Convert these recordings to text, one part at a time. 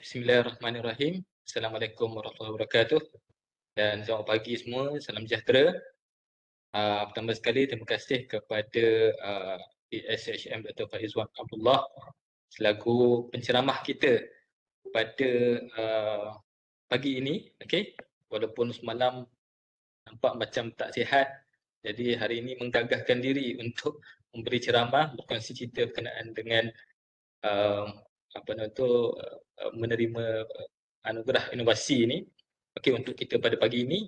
Bismillahirrahmanirrahim. Assalamualaikum warahmatullahi wabarakatuh. Dan selamat pagi semua, salam sejahtera. Pertama sekali, terima kasih kepada PSHM Dr. Faizwan Abdullah selaku penceramah kita pada pagi ini. Okay? Walaupun semalam nampak macam tak sihat, jadi hari ini menggagahkan diri untuk memberi ceramah, berkongsi cerita berkenaan dengan menerima anugerah inovasi ini, untuk kita pada pagi ini.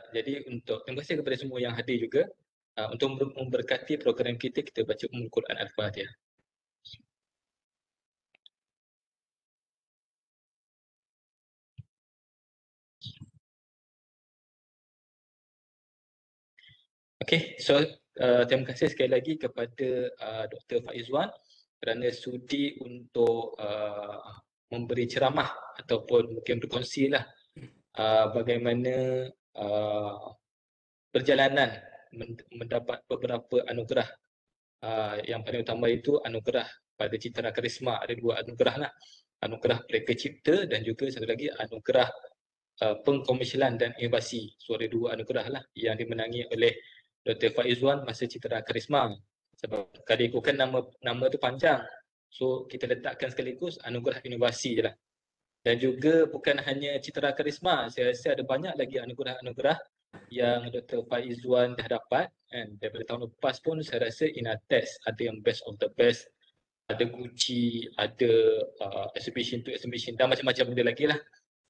Jadi terima kasih kepada semua yang hadir juga. Untuk memberkati program kita baca Ummul Quran Al-Fatihah. Terima kasih sekali lagi kepada Dr. Faizwan kerana sudi untuk memberi ceramah ataupun mungkin berkongsilah bagaimana perjalanan mendapat beberapa anugerah. Yang paling utama itu anugerah pada Citra Karisma. Ada dua anugerah lah. Anugerah Pelika Cipta dan juga satu lagi anugerah pengkomersialan dan inovasi. So ada dua anugerah lah yang dimenangi oleh Dr. Faizwan masa Citra Karisma. Sebab kalau ikutkan nama tu panjang. So kita letakkan sekaligus anugerah inovasi je lah. Dan juga bukan hanya Citra Karisma, saya rasa ada banyak lagi anugerah-anugerah yang Dr. Faizwan dah dapat, kan. Daripada tahun lepas pun saya rasa Inatex ada yang best of the best, ada Gucci, ada exhibition to exhibition dan macam-macam benda lagi lah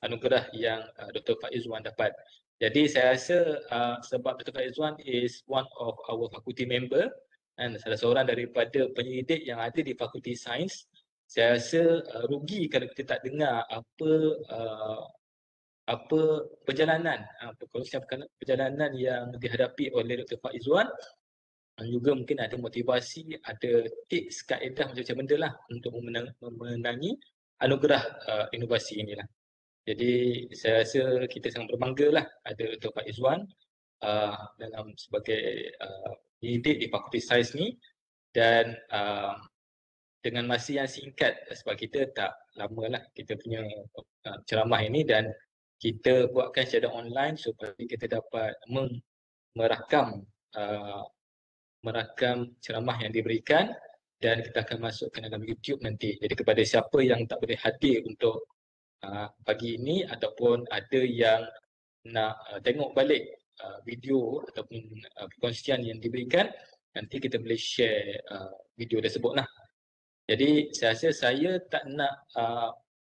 anugerah yang Dr. Faizwan dapat. Jadi saya rasa sebab Dr. Faizwan is one of our faculty member dan salah seorang daripada penyelidik yang ada di Fakulti Sains, saya rasa rugi kalau kita tak dengar apa perjalanan perjalanan yang dihadapi oleh Dr. Faizwan, dan juga mungkin ada motivasi, ada tips, kaedah macam-macam benda lah untuk memenangi anugerah inovasi inilah. Jadi saya rasa kita sangat berbangga lah ada Dr. Faizwan dalam sebagai pendidik di Fakulti Sains ni, dan dengan masa yang singkat sebab kita tak lama lah kita punya ceramah ini, dan kita buatkan secara online supaya kita dapat merakam ceramah yang diberikan dan kita akan masukkan dalam YouTube nanti. Jadi kepada siapa yang tak boleh hadir untuk pagi ini ataupun ada yang nak tengok balik video ataupun perkongsian yang diberikan, nanti kita boleh share video tersebut lah. Jadi saya rasa saya tak nak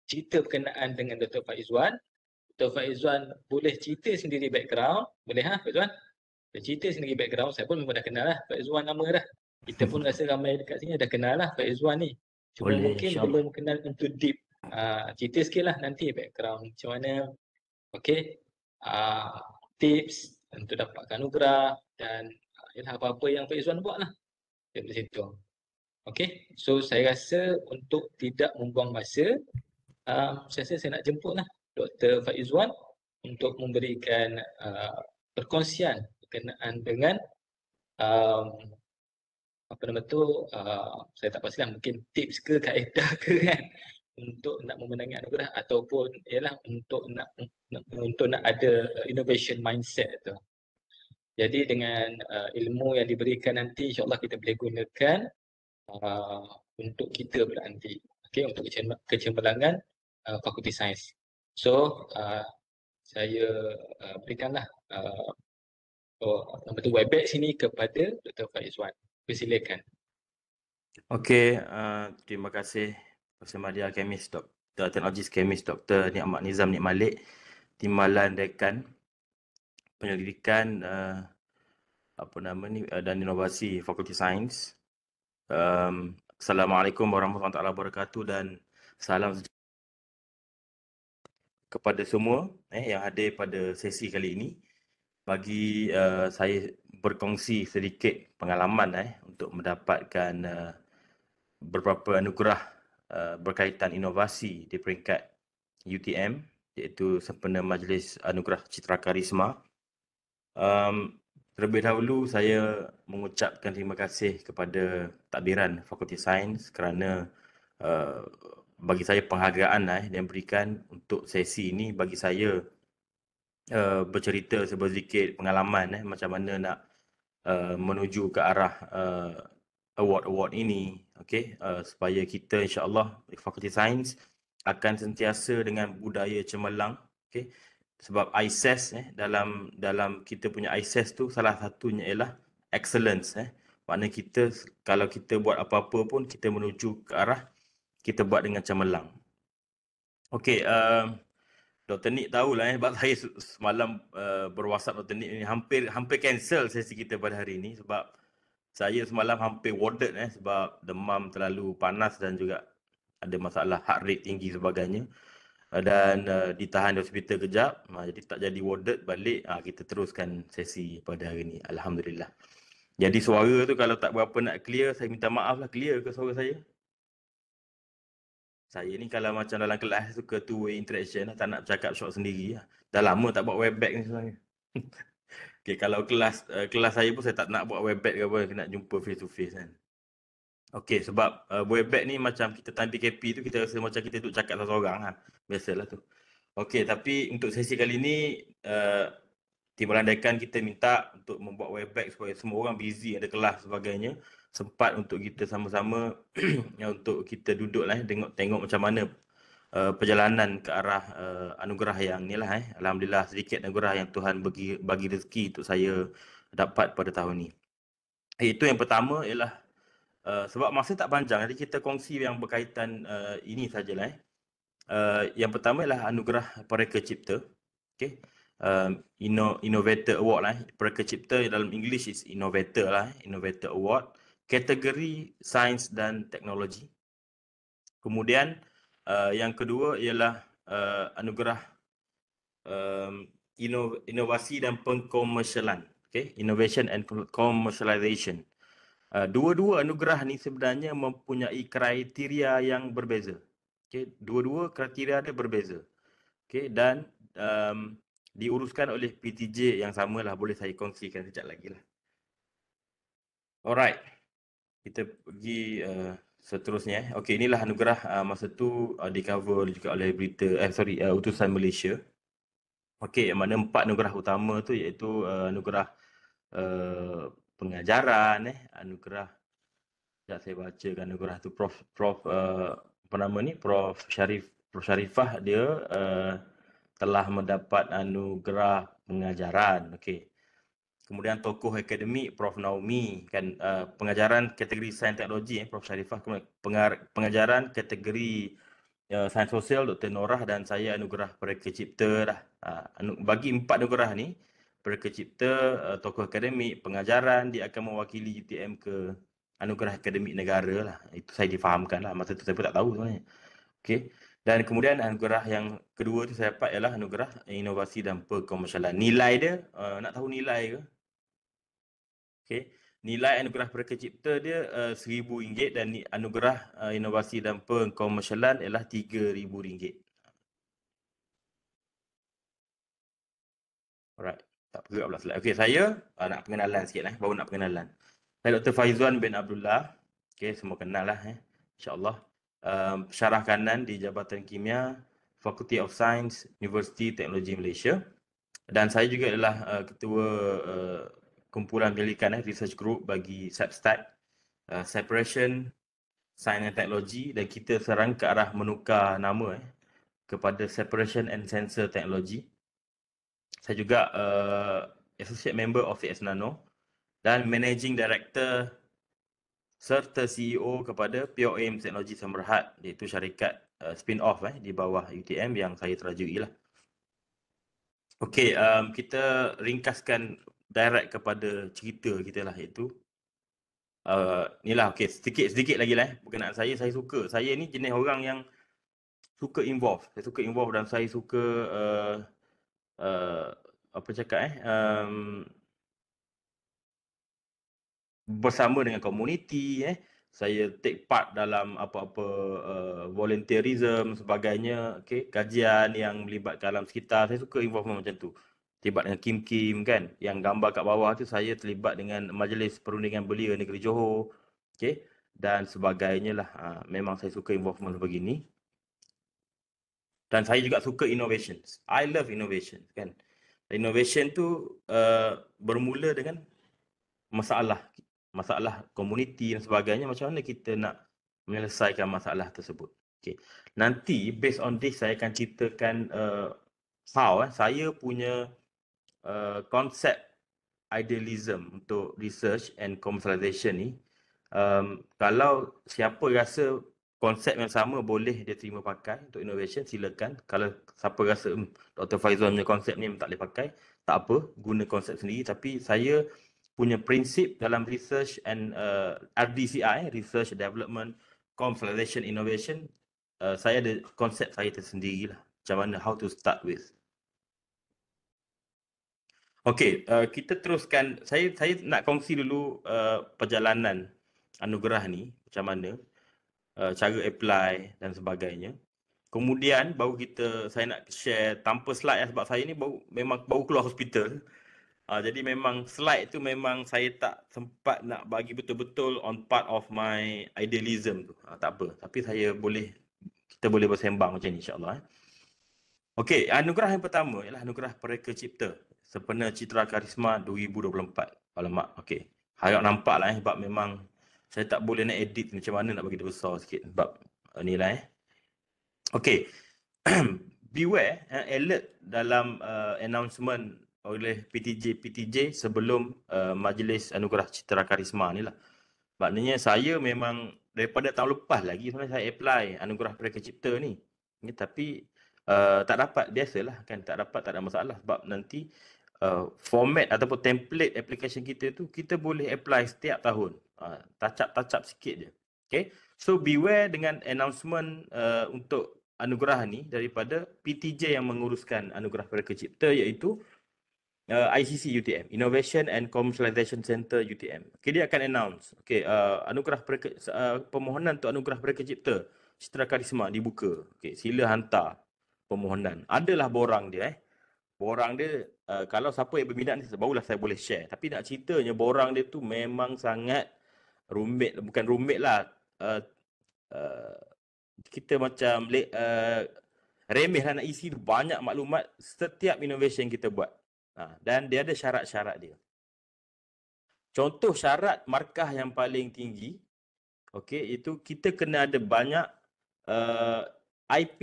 cerita berkenaan dengan Dr. Faizwan. Dr. Faizwan boleh cerita sendiri background, boleh Faizwan? Dia cerita sendiri background, saya pun memang dah kenal lah Faizwan nama dah. Kita pun rasa ramai dekat sini dah kenal lah Faizwan ni. Cuma boleh, mungkin belum kenal into deep. Cerita sikit lah nanti background macam mana. Tips untuk dapatkan anugerah dan apa-apa yang Faizwan buat lah dari situ. So saya rasa untuk tidak membuang masa, saya rasa saya nak jemput lah Dr. Faizwan untuk memberikan perkongsian berkenaan dengan saya tak pastilah, mungkin tips ke kaedah ke kan untuk nak memenangi anugerah ataupun ialah untuk nak ada innovation mindset tu. Jadi dengan ilmu yang diberikan nanti, insyaAllah kita boleh gunakan untuk kita pula nanti, untuk kecemerlangan Fakulti Sains. So saya berikanlah Webex ini kepada Dr. Faizwan. Persilakan. Terima kasih Profesor Madya, Kemis, Dr. Teknologis Kemis, Dr. Nikmat Nizam Nik Malik, Timbalan Dekan Penyelidikan dan Inovasi Fakulti Sains. Assalamualaikum warahmatullahi wabarakatuh dan salam kepada semua yang hadir pada sesi kali ini. Bagi saya berkongsi sedikit pengalaman untuk mendapatkan beberapa anugerah berkaitan inovasi di peringkat UTM, iaitu sempena Majlis Anugerah Citra Karisma. Terlebih dahulu saya mengucapkan terima kasih kepada Tadbiran Fakulti Sains kerana bagi saya penghargaan yang berikan untuk sesi ini. Bagi saya bercerita sedikit pengalaman macam mana nak menuju ke arah award-award ini, supaya kita insya-Allah Fakulti Sains akan sentiasa dengan budaya cemerlang, sebab ICES dalam kita punya ICES tu salah satunya ialah excellence. Maknanya kita kalau kita buat apa-apa pun kita menuju ke arah kita buat dengan cemerlang. Okey, Dr. Nick tahulah sebab saya semalam berwasap Dr. Nick ni hampir cancel sesi kita pada hari ini sebab saya semalam hampir warded sebab demam terlalu panas dan juga ada masalah heart rate tinggi sebagainya, dan ditahan di hospital kejap, jadi tak jadi warded balik. Kita teruskan sesi pada hari ini, alhamdulillah. Jadi suara tu kalau tak berapa nak clear, saya minta maaf lah. Clear ke suara saya? Saya ni kalau macam dalam kelas suka two-way interaction lah, tak nak bercakap short sendiri lah. Dah lama tak buat webback ni sebenarnya. Okay, kalau kelas saya pun saya tak nak buat webback ke apa, nak jumpa face to face kan. Okay, sebab webback ni macam kita time PKP tu kita rasa macam kita duduk cakap seorang-seorang lah. Biasalah tu. Okay, tapi untuk sesi kali ni Timbalan Dekan kita minta untuk membuat webback supaya semua orang busy, ada kelas sebagainya, sempat untuk kita sama-sama untuk kita duduk lah, tengok macam mana perjalanan ke arah anugerah yang ni lah. Alhamdulillah sedikit anugerah yang Tuhan bagi rezeki untuk saya dapat pada tahun ni. Itu yang pertama ialah sebab masa tak panjang, jadi kita kongsi yang berkaitan ini sajalah. Yang pertama ialah anugerah Pareka Cipta. Okay. Innovator Award lah. Pareka Cipta dalam English is Innovator lah. Innovator Award. Kategori Sains dan Teknologi. Kemudian yang kedua ialah anugerah inovasi dan pengkomersialan. Okay. Innovation and Commercialization. Dua-dua anugerah ni sebenarnya mempunyai kriteria yang berbeza. Okay. Dua-dua kriteria dia berbeza. Okay. Dan diuruskan oleh PTJ yang samalah. Boleh saya kongsikan sekejap lagi lah. Alright. Kita pergi seterusnya. Okey, inilah anugerah masa tu di cover juga oleh utusan Malaysia. Okey, yang mana 4 anugerah utama tu iaitu anugerah pengajaran, anugerah, sekejap saya bacakan anugerah tu, Prof Sharifah dia telah mendapat anugerah pengajaran. Okey. Kemudian tokoh akademik Prof Naomi kan, pengajaran kategori sains teknologi Prof Sharifah. Pengajaran kategori sains sosial Dr Norah, dan saya anugerah Pareka Cipta dah. Bagi 4 anugerah ni, Pareka Cipta, tokoh akademik, pengajaran, dia akan mewakili UTM ke anugerah akademik negara lah. Itu saya difahamkan lah, masa tu saya pun tak tahu sebenarnya. Okey. Dan kemudian anugerah yang kedua tu saya dapat ialah anugerah inovasi dan pengkomersialan. Nilai dia, nak tahu nilai ke? Okey. Nilai anugerah Pareka Cipta dia RM1,000 dan anugerah inovasi dan pengkomersialan ialah RM3,000. Alright. Tak perlu pula slide. Okey, saya nak pengenalan sikit lah. Baru nak pengenalan. Saya Dr. Faizwan bin Abdullah. Okey, semua kenal lah. InsyaAllah. Syarah kanan di Jabatan Kimia, Faculty of Science, Universiti Teknologi Malaysia. Dan saya juga adalah ketua kumpulan penyelidikan research group bagi SEPSTAT, Separation Science and Technology, dan kita sekarang ke arah menukar nama kepada Separation and Sensor Technology. Saya juga associate member of CS Nano dan managing director serta CEO kepada Pure Aim Teknologi Samberhad, iaitu syarikat spin-off di bawah UTM yang saya terajui lah. Okey, kita ringkaskan direct kepada cerita kita lah, iaitu inilah. Okey, sedikit lagi lah berkenaan saya. Saya ni jenis orang yang suka involve. Saya suka involve dan saya suka bersama dengan komuniti. Saya take part dalam apa-apa volunteerism sebagainya. Okey, kajian yang melibatkan alam sekitar. Saya suka involve macam tu. Terlibat dengan Kim kan, yang gambar kat bawah tu saya terlibat dengan Majlis Perundingan Belia Negeri Johor. Okey, dan sebagainya lah. Memang saya suka involvement begini. Dan saya juga suka innovations. I love innovation kan. Innovation tu bermula dengan masalah komuniti dan sebagainya, macam mana kita nak menyelesaikan masalah tersebut. Okay. Nanti based on this saya akan ceritakan how saya punya konsep idealism untuk research and commercialization ni. Kalau siapa rasa konsep yang sama boleh dia terima pakai untuk innovation, silakan. Kalau siapa rasa Dr. Faizal punya konsep ni tak boleh pakai, tak apa, guna konsep sendiri. Tapi saya punya prinsip dalam research and RDCI, research development commercialization innovation, saya ada konsep saya tersendiri lah, macam mana, how to start with. Okey, kita teruskan. Saya nak kongsi dulu perjalanan anugerah ni macam mana, cara apply dan sebagainya. Kemudian baru saya nak share tanpa slide sebab saya ni memang baru keluar hospital. Jadi memang slide tu memang saya tak sempat nak bagi betul-betul on part of my idealism tu. Tak apa, tapi kita boleh bersembang macam ni insya-Allah. Okey, anugerah yang pertama ialah anugerah Pereka Cipta Sempena Citra Karisma 2024. Alamak, okey. Harap nampak lah sebab memang saya tak boleh nak edit macam mana nak bagi dia besar sikit sebab ni lah Okey. Beware alert dalam announcement oleh PTJ sebelum Majlis Anugerah Citra Karisma ni lah. Maknanya saya memang daripada tahun lepas lagi sebenarnya saya apply Anugerah Pereka Cipta ni. Tapi tak dapat, biasalah kan, tak dapat, tak ada masalah sebab nanti format ataupun template application kita tu kita boleh apply setiap tahun. Touch up sikit je. Okay. So beware dengan announcement untuk anugerah ni daripada PTJ yang menguruskan Anugerah Pereka Cipta, iaitu ICC UTM, Innovation and Commercialization Center UTM. Okay, dia akan announce. Okay, anugerah permohonan untuk Anugerah Pereka Cipta Citra Karisma dibuka. Okay, sila hantar permohonan. Adalah borang dia. Borang dia, kalau siapa yang berminat ni barulah saya boleh share. Tapi nak ceritanya borang dia tu memang sangat rumit. Bukan rumit lah. Kita macam remeh lah nak isi banyak maklumat setiap innovation kita buat. Dan dia ada syarat-syarat dia. Contoh syarat markah yang paling tinggi, okey, itu kita kena ada banyak IP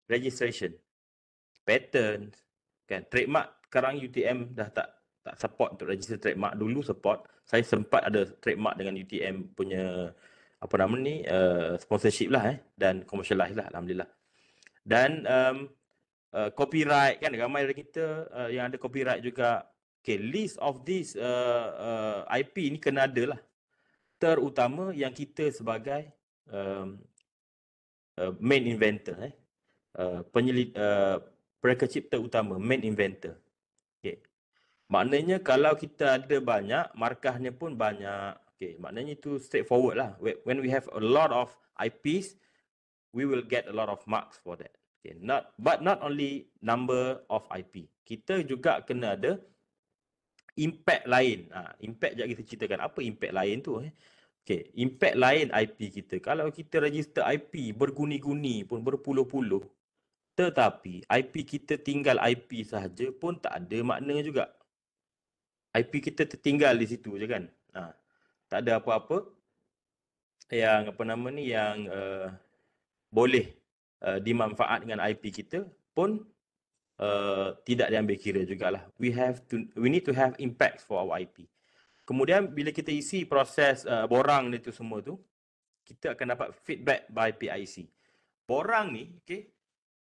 registration, patent, kan, trademark. Sekarang UTM dah tak support untuk register trademark. Dulu support. Saya sempat ada trademark dengan UTM punya sponsorship lah dan commercialize lah, alhamdulillah. Dan copyright kan, ramai dari kita yang ada copyright juga. Okay, list of this IP ni kena ada lah, terutama yang kita sebagai main inventor, Pereka Cipta utama, main inventor. Okay. Maknanya kalau kita ada banyak, markahnya pun banyak. Okay, maknanya itu straightforward lah. When we have a lot of IPs, we will get a lot of marks for that. Okay, but not only number of IP. Kita juga kena ada impact lain. Impact sekejap kita ceritakan. Apa impact lain tu? Okay, impact lain IP kita. Kalau kita register IP berguni-guni pun berpuluh-puluh, tetapi IP kita tinggal IP sahaja pun tak ada makna juga. IP kita tertinggal di situ je kan. Tak ada apa-apa yang yang boleh dimanfaat dengan IP kita pun tidak diambil kira jugalah. We need to have impact for our IP. Kemudian bila kita isi proses borang itu semua tu, kita akan dapat feedback by PIC. Borang ni, okay,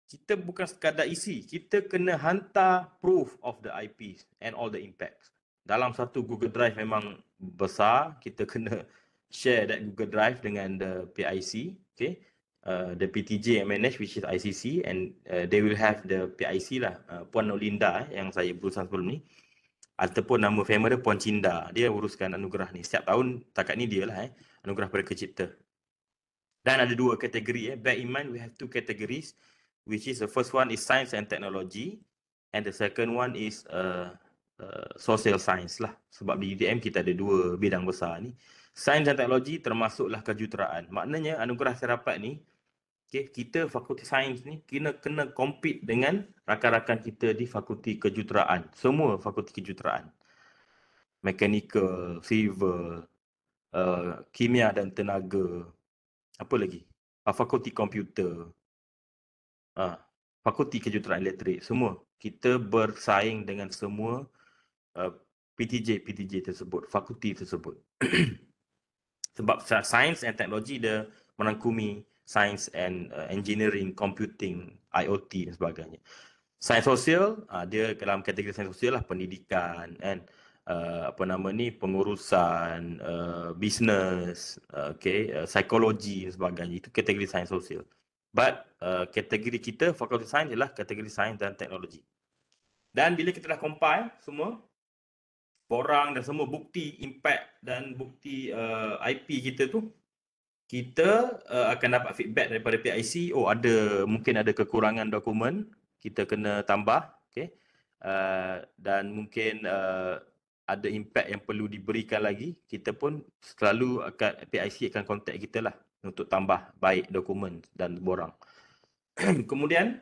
kita bukan sekadar isi, kita kena hantar proof of the IPs and all the impacts. Dalam satu Google Drive memang besar, kita kena share that Google Drive dengan the PIC, okay. The PTJ yang manage, which is ICC, and they will have the PIC lah, Puan Nolinda yang saya berurusan sebelum ni, ataupun nama family dia Puan Cinda. Dia uruskan anugerah ni. Setiap tahun takat ni dia lah, Anugerah Pereka Cipta. Dan ada dua kategori. Bear in mind we have two categories, which is the first one is science and technology, and the second one is social science lah. Sebab di UTM kita ada dua bidang besar ni. Sains dan teknologi termasuklah kejuruteraan. Maknanya anugerah saya dapat ni, Okay, kita fakulti sains ni kena compete dengan rakan-rakan kita di fakulti kejuruteraan. Semua fakulti kejuruteraan. Mechanical, civil, kimia dan tenaga. Apa lagi? Fakulti komputer. Fakulti kejuruteraan elektrik. Semua. Kita bersaing dengan semua PTJ tersebut, fakulti tersebut. Sebab sains and teknologi dia merangkumi sains and engineering, computing, IoT dan sebagainya. Sains sosial, dia dalam kategori sains sosial lah, pendidikan kan, pengurusan, bisnes, psikologi dan sebagainya. Itu kategori sains sosial. But kategori kita fakulti sains ialah kategori sains dan teknologi. Dan bila kita dah compile semua borang dan semua bukti impact dan bukti IP kita tu, kita akan dapat feedback daripada PIC. Mungkin ada kekurangan dokumen, kita kena tambah, okay? Dan mungkin ada impact yang perlu diberikan lagi. Kita pun selalu PIC akan contact kita lah untuk tambah baik dokumen dan borang. Kemudian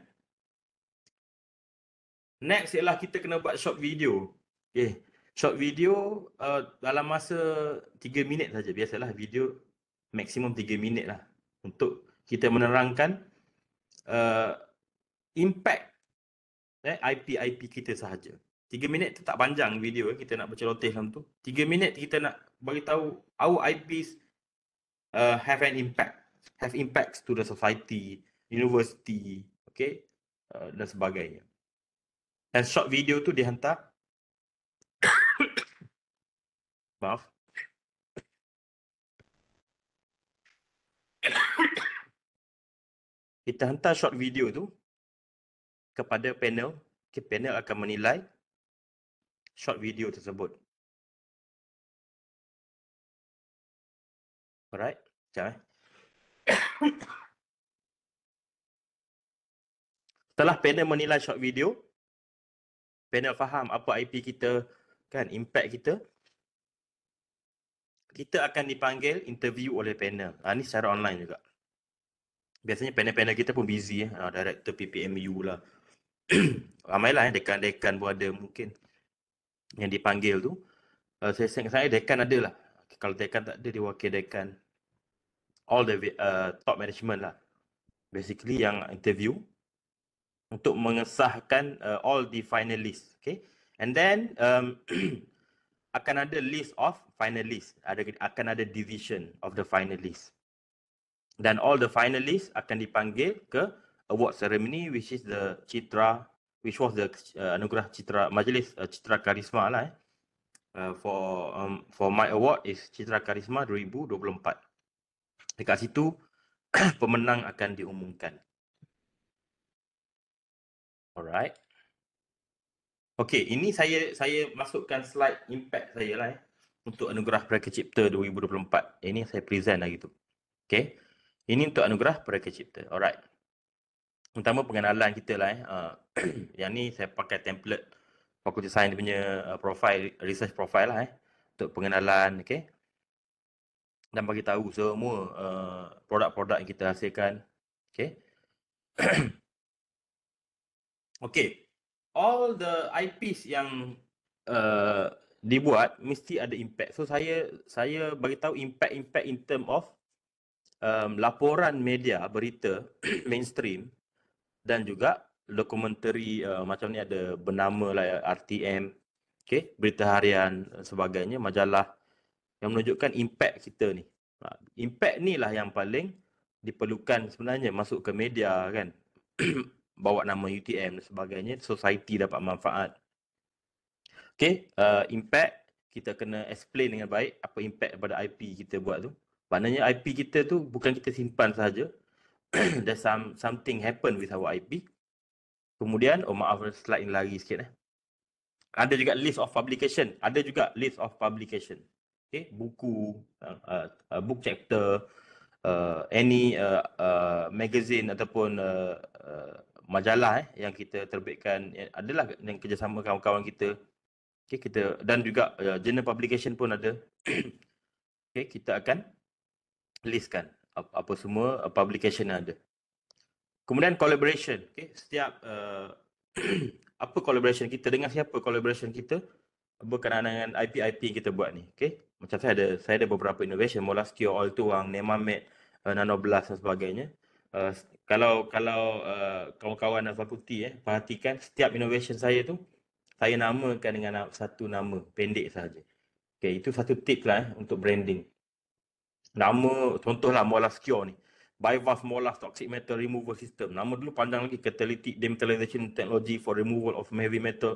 next ialah kita kena buat short video. Okay. Short video dalam masa 3 minit saja. Biasalah video maksimum 3 minit lah untuk kita menerangkan impact IP kita sahaja. 3 minit tu tak panjang video kita nak berceloteh dalam tu. 3 minit kita nak bagi tahu our IPs have an impact, have impacts to the society, university, okay, dan sebagainya. Dan short video tu dihantar maaf. Kita hantar short video tu kepada panel. Okay, panel akan menilai short video tersebut. Alright, sekejap Setelah panel menilai short video, panel faham apa IP kita, kan, impact kita, kita akan dipanggil interview oleh panel. Ini secara online juga. Biasanya panel-panel kita pun busy. Director PPMU lah. Ramailah dekan-dekan pun ada mungkin yang dipanggil tu. Saya dekan ada lah. Kalau dekan tak ada, dia wakil dekan. All the top management lah. Basically yang interview untuk mengesahkan all the finalists. Okay. And then akan ada list of finalists. Akan ada division of the finalists. Dan all the finalists akan dipanggil ke award ceremony, which was the anugerah Citra, Majlis Citra Karisma lah. For my award is Citra Karisma 2024. Dekat situ pemenang akan diumumkan. Alright. Okay, ini saya masukkan slide impact saya lah untuk anugerah Praka Cipta 2024. Ini saya present lagi tu. Okay. Ini untuk anugerah Praka Cipta. Alright. Pertama pengenalan kita lah. Yang ni saya pakai template Fakulti Sains punya profile, research profile lah untuk pengenalan, okay. Dan bagi tahu semua produk-produk yang kita hasilkan, okay. Okay. All the IPs yang dibuat mesti ada impact. So saya bagi tahu impact in term of laporan media berita mainstream dan juga dokumentari macam ni ada bernama lah RTM, okay, berita harian sebagainya, majalah yang menunjukkan impact kita ni. Impact ni lah yang paling diperlukan sebenarnya masuk ke media kan. Bawa nama UTM dan sebagainya, society dapat manfaat. Okay, impact kita kena explain dengan baik apa impact daripada IP kita buat tu. Maknanya IP kita tu bukan kita simpan sahaja. There's something happen with our IP. Kemudian, maaf slide ni lagi sikit Ada juga list of publication. Ada juga list of publication. Okay, buku, book chapter, any magazine ataupun majalah yang kita terbitkan, adalah yang kerjasama kawan-kawan kita. Okay, kita dan juga journal publication pun ada. Okay, kita akan listkan apa semua publication yang ada. Kemudian collaboration. Setiap apa collaboration kita, dengan siapa collaboration kita berkenaan dengan IP yang kita buat ni. Macam saya ada beberapa innovation, Moleskine, Oil Tuang, Nemamed, Nanoblast dan sebagainya. Kalau kawan-kawan dan fakulti perhatikan, setiap innovation saya tu saya namakan dengan satu nama pendek sahaja. Itu satu tip lah untuk branding. Nama contohlah Moleskine ni, Bivast Molas Toxic Metal Removal System. Nama dulu panjang lagi, Catalytic Demetallization Technology for Removal of Heavy Metal.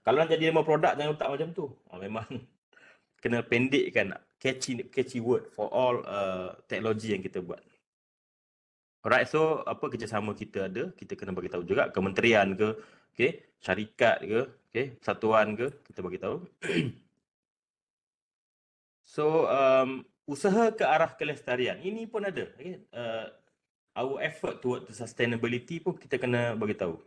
Kalau nak jadi nama produk jangan letak macam tu. Memang kena pendekkan, catchy word for all teknologi yang kita buat. Alright, so apa kerjasama kita ada, kita kena bagi tahu juga, kementerian ke, syarikat ke, persatuan ke, kita bagi tahu. So usaha ke arah kelestarian ini pun ada. Our effort toward the sustainability pun kita kena bagi tahu.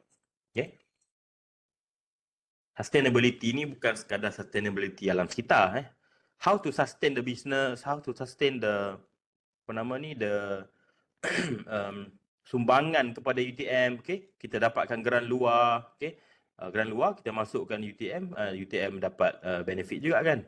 Sustainability ni bukan sekadar sustainability alam sekitar. How to sustain the business, how to sustain the sumbangan kepada UTM. Kita dapatkan grant luar. Grant luar kita masukkan UTM, UTM dapat benefit juga kan.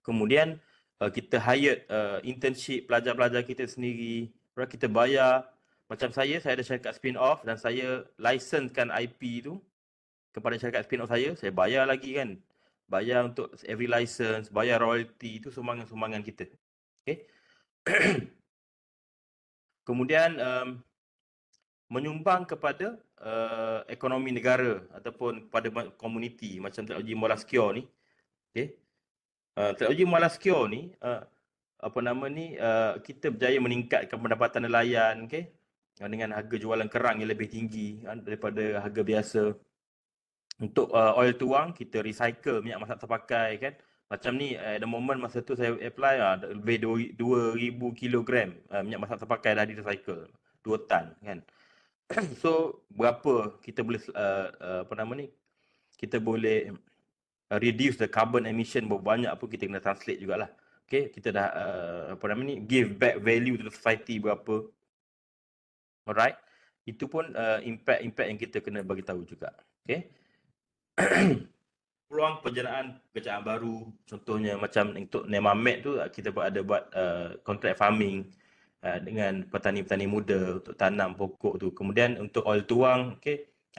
Kemudian kita hire internship pelajar-pelajar kita sendiri. Kita bayar. Macam saya ada syarikat spin-off dan saya licensekan IP tu kepada syarikat spin-off saya bayar lagi kan. Bayar untuk every license, bayar royalty, itu sumbangan-sumbangan kita. Kemudian menyumbang kepada ekonomi negara ataupun kepada komuniti macam teknologi Moleskine ni. Teknologi Moleskine ni kita berjaya meningkatkan pendapatan nelayan dengan harga jualan kerang yang lebih tinggi daripada harga biasa. Untuk oil tuang kita recycle minyak masak terpakai kan. Macam ni at the moment masa tu saya apply lebih 2000 kilogram minyak masak terpakai dah di recycle. 2 tan kan. So berapa kita boleh kita boleh reduce the carbon emission berapa banyak pun kita kena translate jugalah. Kita dah give back value to the society berapa. Alright. Itu pun impact yang kita kena bagi tahu juga. Peluang penjanaan pekerjaan baru, contohnya macam untuk Nemamed tu kita ada buat contract farming dengan petani-petani muda untuk tanam pokok tu. Kemudian untuk oil tuang,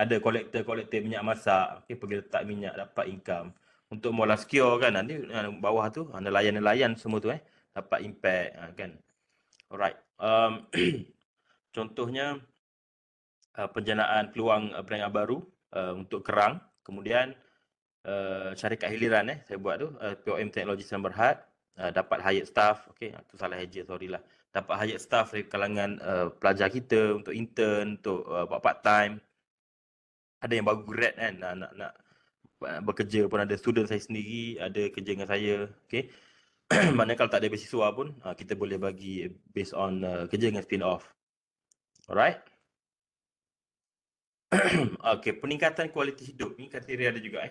ada kolektor minyak masak, pergi letak minyak dapat income. Untuk Moleskine kan, nanti bawah tu nelayan-nelayan semua tu dapat impact kan. Alright. Contohnya penjanaan peluang perniagaan baru untuk kerang. Kemudian syarikat hiliran saya buat tu POM Teknologi Sdn Bhd dapat hired staff. Tu salah haja, sorry lah. Dapat hired staff dari kalangan pelajar kita untuk intern, untuk buat part time. Ada yang baru grad kan, nak bekerja pun ada. Student saya sendiri ada kerja dengan saya. Maknanya kalau tak ada beasiswa pun kita boleh bagi based on kerja dengan spin off. Alright. Peningkatan kualiti hidup ni kriteria ada juga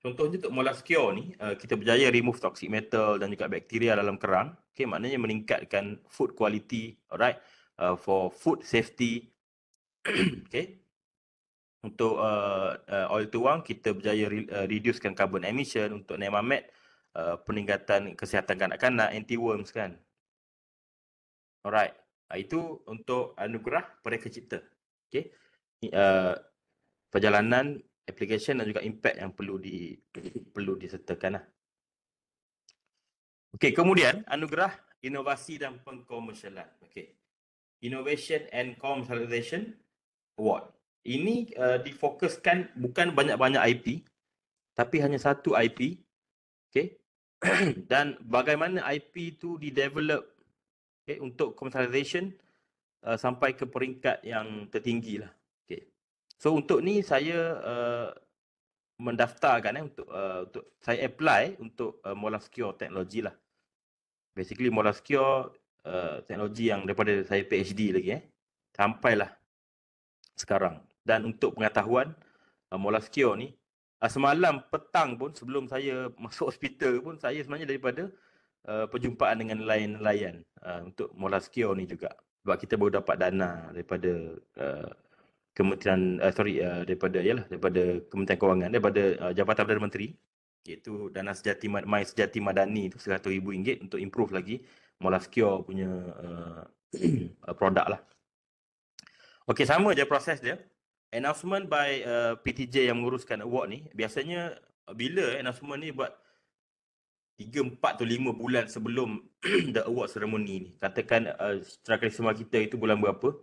Contohnya untuk Moleskine ni, kita berjaya remove toxic metal dan juga bakteria dalam kerang. Maknanya meningkatkan food quality, alright, for food safety. Untuk oil tuang, kita berjaya reducekan carbon emission. Untuk Nemamed, peningkatan kesihatan kanak-kanak, anti-worms kan. Alright, itu untuk anugerah Pereka Cipta. Perjalanan application dan juga impact yang perlu disertakan lah. Kemudian anugerah inovasi dan pengkomersialan. Innovation and Commercialization Award. Ini difokuskan bukan banyak-banyak IP, tapi hanya satu IP. Dan bagaimana IP itu di-develop untuk commercialization sampai ke peringkat yang tertinggi lah. So untuk ni saya mendaftarkan untuk saya apply untuk Moleskine teknologi lah. Basically Moleskine teknologi yang daripada saya PhD lagi sampailah sekarang. Dan untuk pengetahuan Moleskine ni semalam petang pun sebelum saya masuk hospital pun saya sebenarnya daripada perjumpaan dengan nelayan-nelayan untuk Moleskine ni juga. Sebab kita baru dapat dana daripada daripada Kementerian Kewangan, daripada Jabatan Perdana Menteri, iaitu dana sejati My Sejati Madani tu RM100,000 untuk improve lagi Molascure punya produk lah. Okey, sama je proses dia. Announcement by PTJ yang menguruskan award ni, biasanya bila announcement ni buat 3, 4 atau 5 bulan sebelum the award ceremony ni. Katakan Citra Karisma kita itu bulan berapa?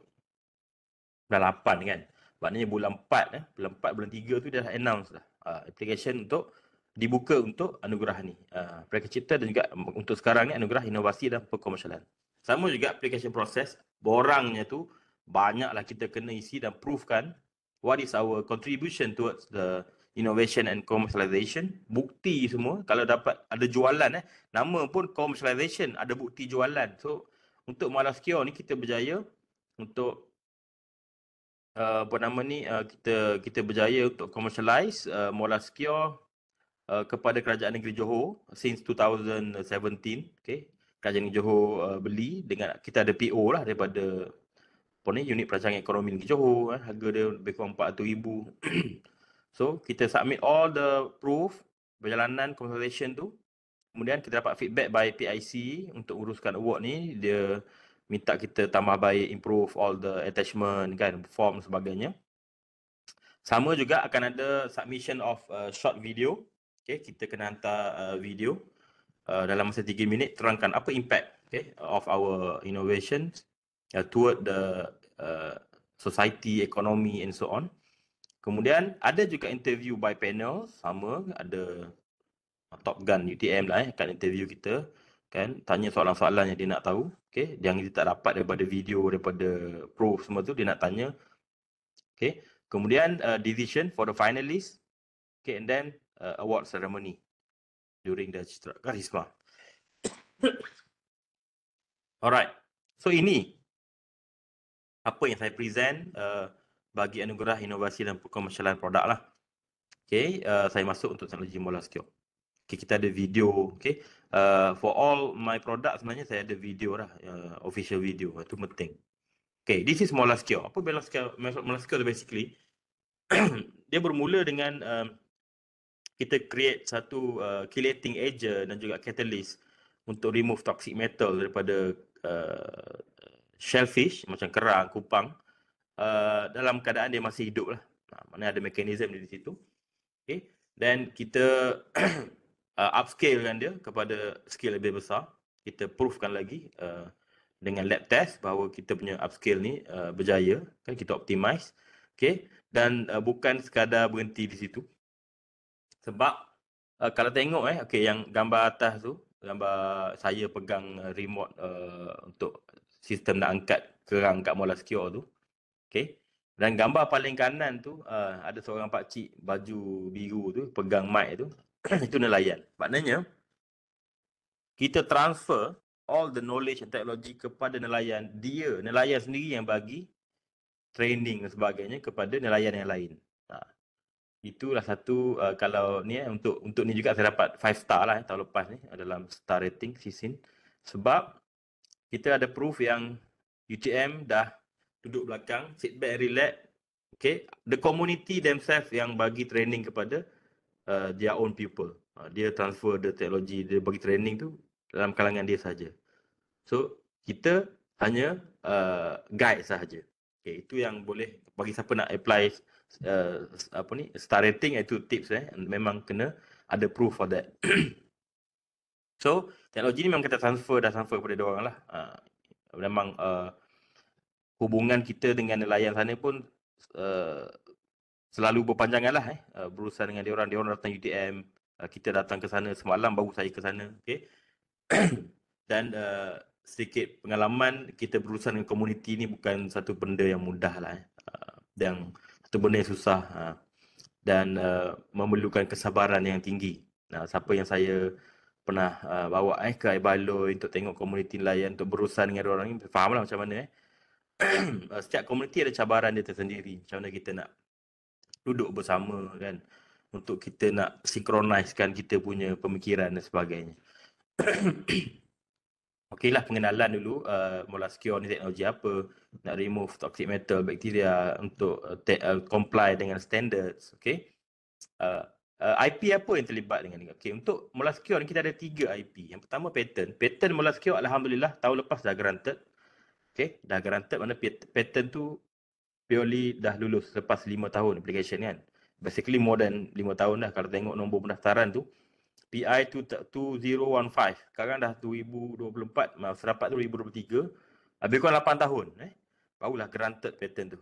Bulan 8 kan. Maknanya bulan 4, bulan 4, bulan 3 tu dia dah announce dah. Application untuk dibuka untuk anugerah ni. Pelakon cipta dan juga untuk sekarang ni anugerah inovasi dan perkomersialan. Sama juga application proses, borangnya tu banyaklah kita kena isi dan proofkan what is our contribution towards the innovation and commercialization. Bukti semua, kalau dapat ada jualan nama pun commercialization, ada bukti jualan. So untuk Molascure ni kita berjaya untuk kita berjaya untuk commercialize Molascure kepada Kerajaan Negeri Johor since 2017. Okay. Kerajaan Negeri Johor beli dengan kita ada PO lah daripada Unit Perancangan Ekonomi Negeri Johor. Harga dia lebih kurang 400,000. So kita submit all the proof perjalanan commercialization tu. Kemudian kita dapat feedback by PIC untuk uruskan award ni. Dia minta kita tambah baik, improve all the attachment kan, form sebagainya. Sama juga akan ada submission of short video. Okay, kita kena hantar video dalam masa 3 minit terangkan apa impact of our innovation toward the society, economy and so on. Kemudian ada juga interview by panel, sama ada Top Gun UTM lah akan interview kita kan, tanya soalan-soalan yang dia nak tahu, okey, yang dia tak dapat daripada video, daripada proof semua tu dia nak tanya. Okey, kemudian decision for the finalists, okay, and then award ceremony during the Citra Karisma. Alright, so ini apa yang saya present bagi anugerah inovasi dan perkomersialan produk lah. Okay, saya masuk untuk teknologi Molascure. Okay, kita ada video. Okay, for all my product sebenarnya saya ada video lah, official video. Itu penting. Okay, this is Molascure. Apa Molascure basically? Dia bermula dengan kita create satu chelating agent dan juga catalyst untuk remove toxic metal daripada shellfish macam kerang, kupang dalam keadaan dia masih hidup lah. Maknanya ada mekanisme di situ. Okay. Dan kita upscalekan dia kepada scale lebih besar. Kita proofkan lagi dengan lab test bahawa kita punya upscale ni berjaya. Kan, kita optimize. Okay. Dan bukan sekadar berhenti di situ. Sebab kalau tengok okay, yang gambar atas tu, gambar saya pegang remote untuk sistem nak angkat kerang kat Molascure tu. Okay. Dan gambar paling kanan tu ada seorang pakcik baju biru tu pegang mic tu. Itu nelayan. Maknanya kita transfer all the knowledge and technology kepada nelayan. Nelayan sendiri yang bagi training dan sebagainya kepada nelayan yang lain. Itulah satu kalau ni untuk ni juga saya dapat 5 star lah tahun lepas ni dalam star rating Sisin. Sebab kita ada proof yang UTM dah duduk belakang, feedback relax. Okay, the community themselves yang bagi training kepada their own people. Dia transfer the teknologi, dia bagi training tu dalam kalangan dia saja. So kita hanya guide sahaja. Okay, itu yang boleh bagi siapa nak apply star rating, itu tips memang kena ada proof for that. So teknologi ni memang kita transfer kepada dia orang lah. Memang hubungan kita dengan nelayan sana pun selalu berpanjangan lah berurusan dengan dia orang datang UTM, kita datang ke sana semalam baru saya ke sana. Okay. Dan sedikit pengalaman kita berurusan dengan komuniti ni bukan satu benda yang mudah lah yang satu benda yang susah dan memerlukan kesabaran yang tinggi. Siapa yang saya pernah bawa ke Air Baloi untuk tengok komuniti nelayan, untuk berurusan dengan orang ni, fahamlah macam mana setiap komuniti ada cabaran dia tersendiri. Macam mana kita nak duduk bersama kan, untuk kita nak synchronise kan kita punya pemikiran dan sebagainya. Okeylah, pengenalan dulu Molas Cure ni teknologi apa, nak remove toxic metal, bakteria untuk comply dengan standards. Okey. IP apa yang terlibat dengan ni? Okey, untuk Molas Cure ni kita ada 3 IP. Yang pertama patent. Patent Molas Cure alhamdulillah tahun lepas dah granted. Okey, dah granted, mana patent tu purely dah lulus lepas 5 tahun application kan. Basically more than 5 tahun dah kalau tengok nombor pendaftaran tu. PI 2015. Sekarang dah 2024, masa dapat tu 2023. Lebih kurang 8 tahun barulah granted patent tu.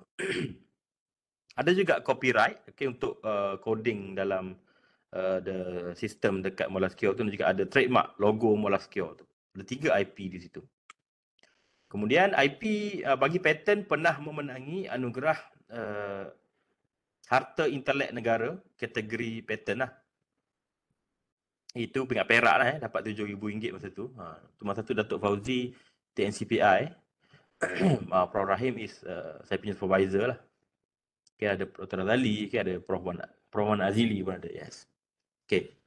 Ada juga copyright untuk coding dalam the system dekat Molas Cure tu, juga ada trademark logo Molas Cure tu. Ada 3 IP di situ. Kemudian IP bagi patent pernah memenangi anugerah Harta Intelek Negara kategori patent lah. Itu peringkat perak lah dapat RM7,000 masa tu. Masa tu Datuk Fauzi TNCPI. Prof Rahim is saya punya supervisor lah. Okay, ada Dr. Razali, okay, ada Prof Wan Azili pun ada, yes. Okay.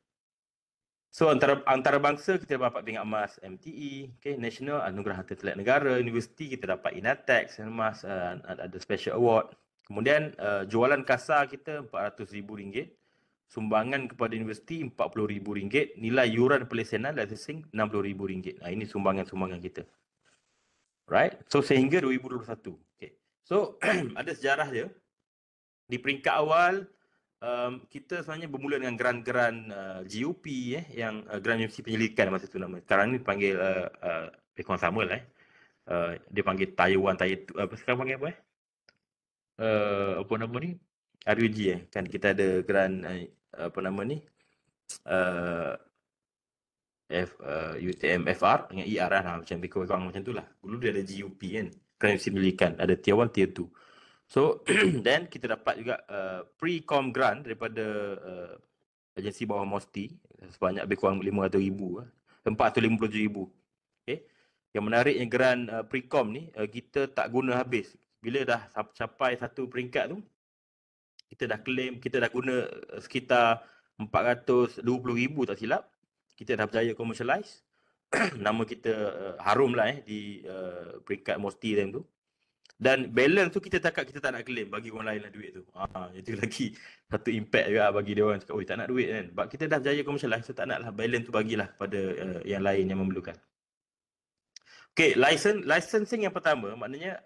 So antara bangsa kita dapat peringkat emas MTE, okay, National Anugerah Harta Intelek Negara, Universiti kita dapat Inatex emas, ada special award. Kemudian jualan kasar kita RM400,000. Sumbangan kepada universiti RM40,000, nilai yuran pelesenan licensing RM60,000. Ini sumbangan-sumbangan kita. Right? So sehingga 2021. Okay. So ada sejarah dia. Di peringkat awal kita sebenarnya bermula dengan geran-geran GUP yang Geran Universiti Penyelidikan masa tu nama. Sekarang ni panggil Pekong Samuel dia panggil Taiwan apa sekarang panggil apa apa nama ni? RUG kan kita ada geran apa nama ni? UTM FR dengan ER lah, macam Pekong macam tu lah. Dulu dia ada GUP kan. Geran Universiti Penyelidikan, ada tier 1, tier 2. So then kita dapat juga pre-com grant daripada agensi bawah MOSTI sebanyak lebih kurang 500,000 450,000. Okay. Yang menariknya grant pre-com ni kita tak guna habis. Bila dah capai satu peringkat tu, kita dah claim, kita dah guna sekitar 420,000 tak silap. Kita dah berjaya commercialize. Nama kita harum lah di peringkat MOSTI time tu. Dan balance tu kita cakap kita tak nak claim, bagi orang lain lah duit tu. Itu lagi satu impact juga bagi dia orang cakap, oi tak nak duit kan. Sebab kita dah berjaya commercialize, so tak nak lah, balance tu bagilah pada yang lain yang memerlukan. Okay, licensing yang pertama, maknanya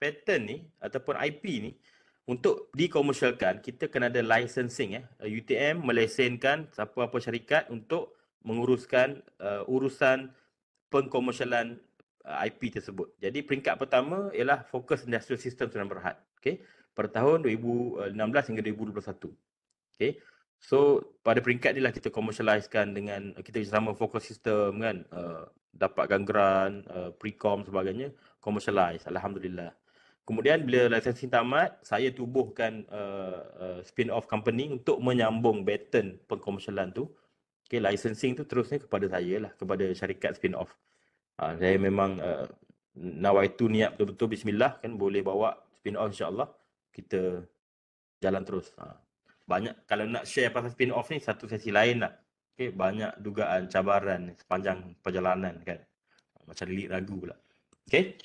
patent ni ataupun IP ni, untuk dikomersialkan, kita kena ada licensing UTM melesenkan siapa-apa syarikat untuk menguruskan urusan pengkomersialan IP tersebut. Jadi peringkat pertama ialah fokus industrial system Sdn Bhd. Okey, pada tahun 2016 hingga 2021. Okey. So pada peringkat inilah kita komersialiskan dengan kita sama fokus sistem kan, dapatkan grant, pre-com sebagainya, komersialise alhamdulillah. Kemudian bila licensing tamat, saya tubuhkan spin-off company untuk menyambung baton pengkomersialan tu. Okey, licensing tu terusnya kepada saya lah, kepada syarikat spin-off. Saya memang nawaitu niat betul-betul bismillah kan, boleh bawa spin-off insya-Allah kita jalan terus. Banyak kalau nak share pasal spin-off ni satu sesi lain lah. Okey, banyak dugaan cabaran sepanjang perjalanan kan. Macam lirik lagu pula. Okey.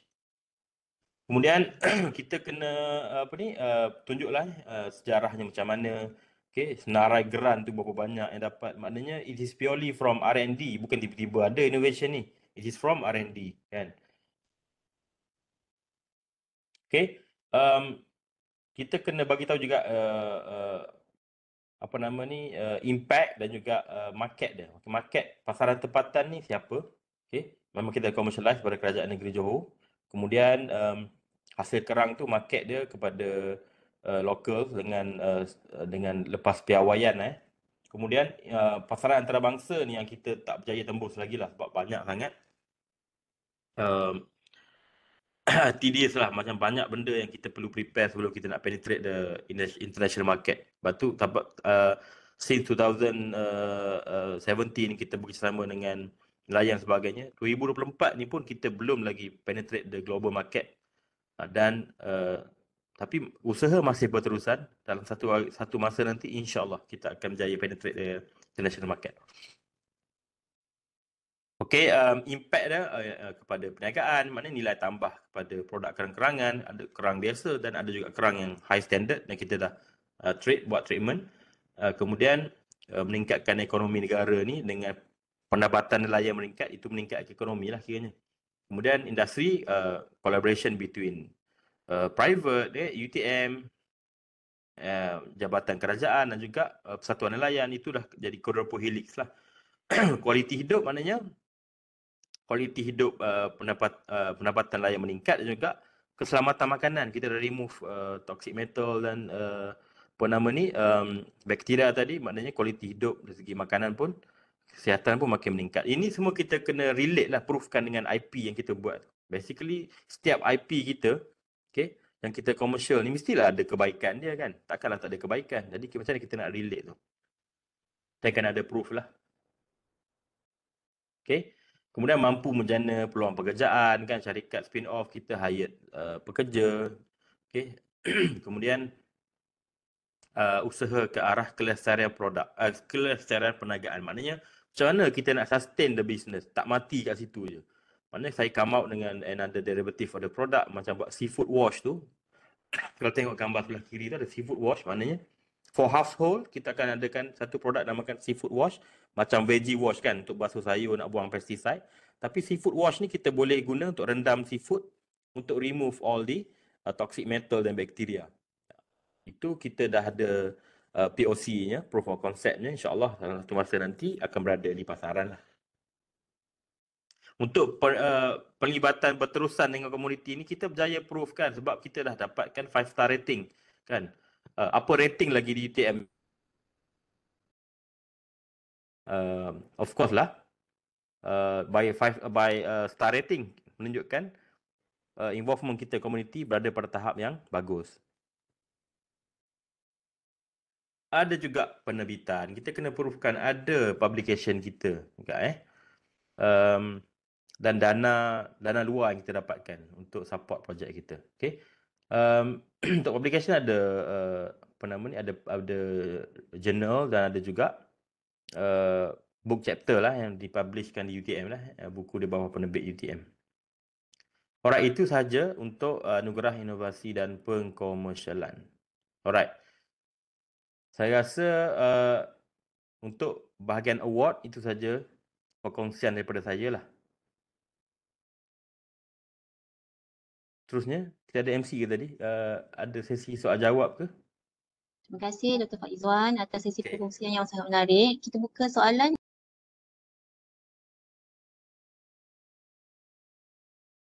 Kemudian kita kena tunjuklah sejarahnya macam mana. Okey, senarai grant tu berapa banyak yang dapat. Maknanya it is purely from R&D, bukan tiba-tiba ada innovation ni. It is from R&D kan. Okay. Kita kena bagi tahu juga apa nama ni, impact dan juga market dia. Market pasaran tempatan ni siapa? Okay. Memang kita commercialize pada Kerajaan Negeri Johor. Kemudian hasil kerang tu market dia kepada local dengan lepas piawaian Kemudian pasaran antarabangsa ni yang kita tak berjaya tembus lagi lah sebab banyak sangat. Tedious lah, macam banyak benda yang kita perlu prepare sebelum kita nak penetrate the international market. Lepas tu since 2017 kita bekerjasama dengan nelayan sebagainya. 2024 ni pun kita belum lagi penetrate the global market. Dan tapi usaha masih berterusan. Dalam satu masa nanti insya-Allah kita akan berjaya penetrate the international market. Ok, Okay, impact dia kepada perniagaan, maknanya nilai tambah kepada produk kerang-kerangan, ada kerang biasa dan ada juga kerang yang high standard dan kita dah buat treatment. Kemudian meningkatkan ekonomi negara ni dengan pendapatan nelayan meningkat, itu meningkat ekonomi lah kiranya. Kemudian industri, collaboration between private, UTM, Jabatan Kerajaan dan juga Persatuan Nelayan, itu dah jadi quadruple helix lah. Kualiti hidup maknanya kualiti hidup pendapatan nelayan meningkat dan juga keselamatan makanan. Kita dah remove toxic metal dan bakteria tadi, maknanya kualiti hidup dari segi makanan pun, kesihatan pun makin meningkat. Ini semua kita kena relate lah, proofkan dengan IP yang kita buat. Basically setiap IP kita, okay, yang kita komersial ni mestilah ada kebaikan dia kan. Takkanlah tak ada kebaikan. Jadi macam mana kita nak relate tu? Kita akan ada proof lah. Okay. Kemudian mampu menjana peluang pekerjaan kan, syarikat spin-off kita hire pekerja. Okay. Kemudian usaha ke arah kelestarian produk, kelestarian perniagaan. Maknanya macam mana kita nak sustain the business, tak mati kat situ je. Maknanya saya come out dengan another derivative of the product, macam buat seafood wash tu. Kalau tengok gambar sebelah kiri tu ada seafood wash, maknanya for household kita akan adakan satu produk namakan seafood wash, macam veggie wash kan, untuk basuh sayur, nak buang pesticide. Tapi seafood wash ni kita boleh guna untuk rendam seafood, untuk remove all the toxic metal dan bakteria. Itu kita dah ada POC-nya, proof of concept-nya, insyaAllah dalam satu masa nanti akan berada di pasaran lah. Untuk penglibatan berterusan dengan komuniti ni, kita berjaya proofkan sebab kita dah dapatkan 5-star rating kan. Apa rating lagi di UTM? Of course lah, by star rating menunjukkan involvement kita komuniti berada pada tahap yang bagus. Ada juga penerbitan, kita kena proofkan ada publication kita juga dan dana luar yang kita dapatkan untuk support projek kita. Okay. Untuk publication ada ada journal dan ada juga book chapter lah yang dipublishkan di UTM lah, buku di bawah penerbit UTM. Alright, itu sahaja untuk anugerah inovasi dan pengkomersialan. Alright. Saya rasa untuk bahagian award itu saja perkongsian daripada saya lah. Terusnya, kita ada MC ke tadi? Ada sesi soal jawab ke? Terima kasih Dr. Faizwan atas sesi perkongsian yang sangat menarik. Kita buka soalan.